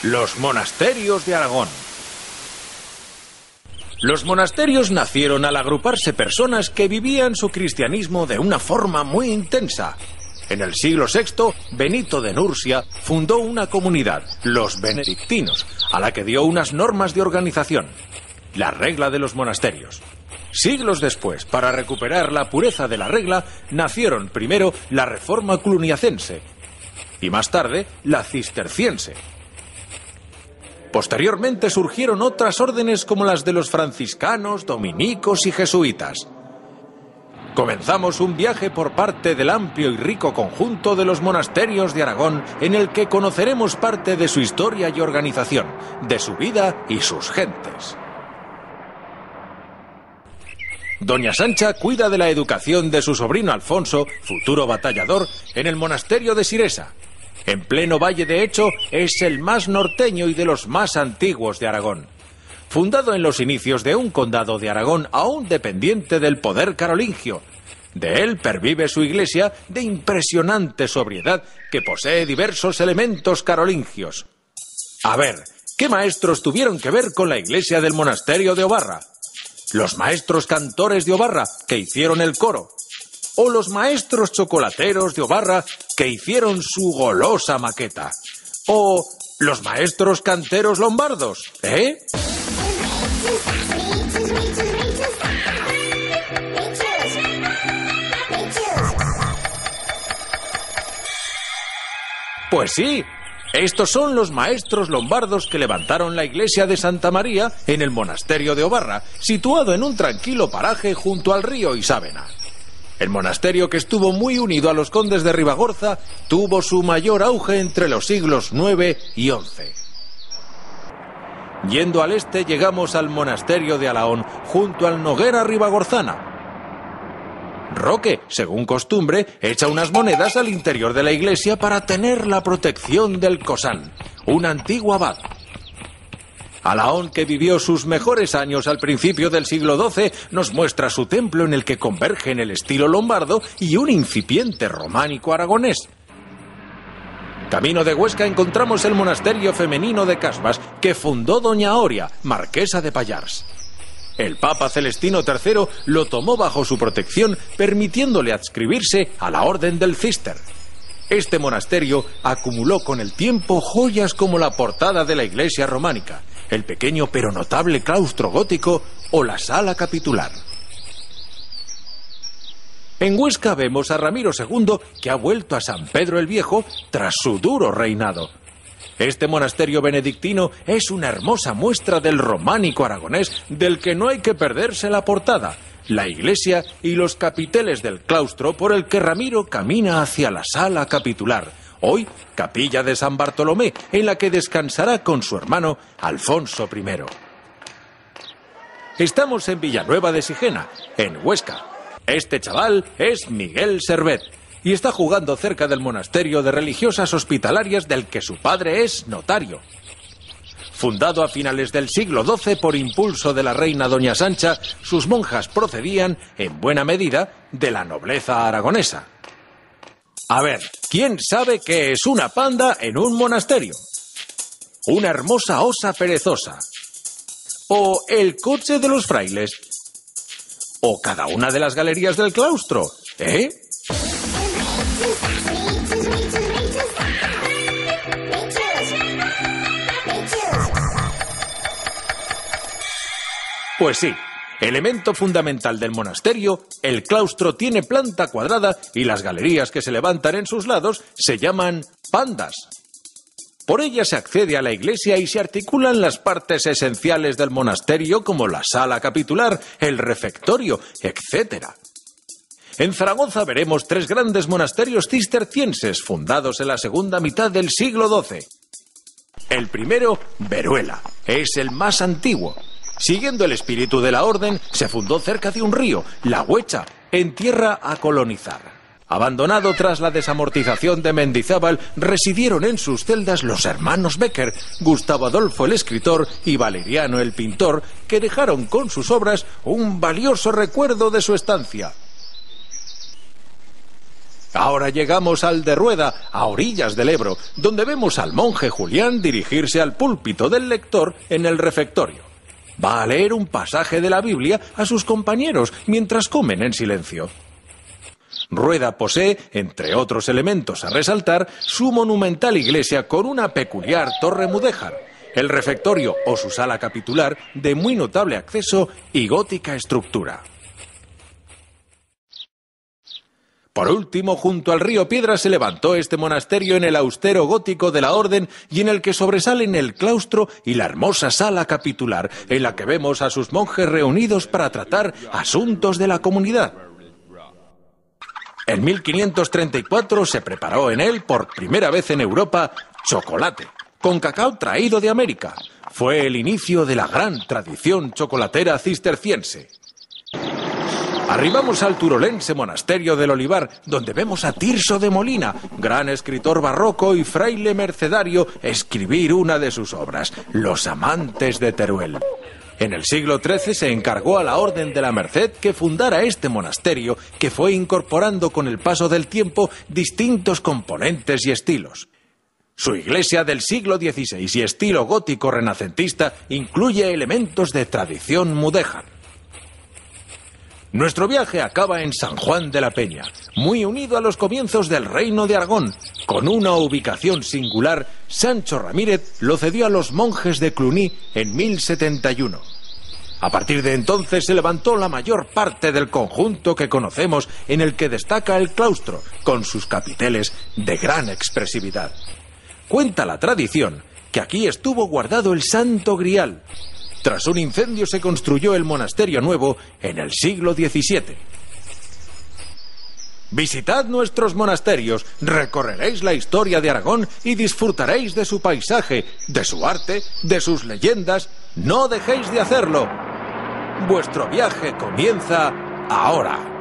Los monasterios de Aragón. Los monasterios nacieron al agruparse personas que vivían su cristianismo de una forma muy intensa. En el siglo VI, Benito de Nursia fundó una comunidad, los benedictinos, a la que dio unas normas de organización, la regla de los monasterios. Siglos después, para recuperar la pureza de la regla, nacieron primero la Reforma Cluniacense y más tarde la Cisterciense. Posteriormente surgieron otras órdenes como las de los franciscanos, dominicos y jesuitas. Comenzamos un viaje por parte del amplio y rico conjunto de los monasterios de Aragón, en el que conoceremos parte de su historia y organización, de su vida y sus gentes. Doña Sancha cuida de la educación de su sobrino Alfonso, futuro batallador, en el monasterio de Siresa. En pleno Valle de Hecho, es el más norteño y de los más antiguos de Aragón. Fundado en los inicios de un condado de Aragón aún dependiente del poder carolingio. De él pervive su iglesia de impresionante sobriedad que posee diversos elementos carolingios. A ver, ¿qué maestros tuvieron que ver con la iglesia del monasterio de Obarra? Los maestros cantores de Obarra, que hicieron el coro. O los maestros chocolateros de Obarra, que hicieron su golosa maqueta. O los maestros canteros lombardos, ¿eh? Pues sí, estos son los maestros lombardos que levantaron la iglesia de Santa María en el monasterio de Obarra, situado en un tranquilo paraje junto al río Isábena. El monasterio, que estuvo muy unido a los condes de Ribagorza, tuvo su mayor auge entre los siglos IX y XI. Yendo al este llegamos al monasterio de Alaón, junto al Noguera Ribagorzana. Roque, según costumbre, echa unas monedas al interior de la iglesia para tener la protección del Cosán, un antiguo abad. Alaón, que vivió sus mejores años al principio del siglo XII, nos muestra su templo en el que convergen el estilo lombardo y un incipiente románico aragonés. Camino de Huesca encontramos el monasterio femenino de Casbas, que fundó doña Oria, marquesa de Pallars. El Papa Celestino III lo tomó bajo su protección, permitiéndole adscribirse a la Orden del Císter. Este monasterio acumuló con el tiempo joyas como la portada de la iglesia románica, el pequeño pero notable claustro gótico o la sala capitular. En Huesca vemos a Ramiro II, que ha vuelto a San Pedro el Viejo tras su duro reinado. Este monasterio benedictino es una hermosa muestra del románico aragonés, del que no hay que perderse la portada, la iglesia y los capiteles del claustro por el que Ramiro camina hacia la sala capitular, hoy capilla de San Bartolomé, en la que descansará con su hermano Alfonso I. Estamos en Villanueva de Sigena, en Huesca. Este chaval es Miguel Servet y está jugando cerca del monasterio de religiosas hospitalarias del que su padre es notario. Fundado a finales del siglo XII por impulso de la reina doña Sancha, sus monjas procedían, en buena medida, de la nobleza aragonesa. A ver, ¿quién sabe qué es una panda en un monasterio? Una hermosa osa perezosa. O el coche de los frailes. O cada una de las galerías del claustro, ¿eh? Pues sí, elemento fundamental del monasterio, el claustro tiene planta cuadrada y las galerías que se levantan en sus lados se llaman pandas. Por ellas se accede a la iglesia y se articulan las partes esenciales del monasterio como la sala capitular, el refectorio, etc. En Zaragoza veremos 3 grandes monasterios cistercienses fundados en la segunda mitad del siglo XII. El primero, Veruela, es el más antiguo. Siguiendo el espíritu de la orden, se fundó cerca de un río, la Huecha, en tierra a colonizar. Abandonado tras la desamortización de Mendizábal, residieron en sus celdas los hermanos Becker, Gustavo Adolfo el escritor y Valeriano el pintor, que dejaron con sus obras un valioso recuerdo de su estancia. Ahora llegamos al de Rueda, a orillas del Ebro, donde vemos al monje Julián dirigirse al púlpito del lector en el refectorio. Va a leer un pasaje de la Biblia a sus compañeros mientras comen en silencio. Rueda posee, entre otros elementos a resaltar, su monumental iglesia con una peculiar torre mudéjar, el refectorio o su sala capitular de muy notable acceso y gótica estructura. Por último, junto al río Piedra se levantó este monasterio en el austero gótico de la orden y en el que sobresalen el claustro y la hermosa sala capitular, en la que vemos a sus monjes reunidos para tratar asuntos de la comunidad. En 1534 se preparó en él, por primera vez en Europa, chocolate, con cacao traído de América. Fue el inicio de la gran tradición chocolatera cisterciense. Arribamos al turolense monasterio del Olivar, donde vemos a Tirso de Molina, gran escritor barroco y fraile mercedario, escribir una de sus obras, Los amantes de Teruel. En el siglo XIII se encargó a la Orden de la Merced que fundara este monasterio, que fue incorporando con el paso del tiempo distintos componentes y estilos. Su iglesia del siglo XVI y estilo gótico renacentista incluye elementos de tradición mudéjar. Nuestro viaje acaba en San Juan de la Peña, muy unido a los comienzos del Reino de Aragón. Con una ubicación singular, Sancho Ramírez lo cedió a los monjes de Cluny en 1071. A partir de entonces se levantó la mayor parte del conjunto que conocemos, en el que destaca el claustro, con sus capiteles de gran expresividad. Cuenta la tradición que aquí estuvo guardado el Santo Grial. Tras un incendio se construyó el monasterio nuevo en el siglo XVII. Visitad nuestros monasterios, recorreréis la historia de Aragón y disfrutaréis de su paisaje, de su arte, de sus leyendas. No dejéis de hacerlo. Vuestro viaje comienza ahora.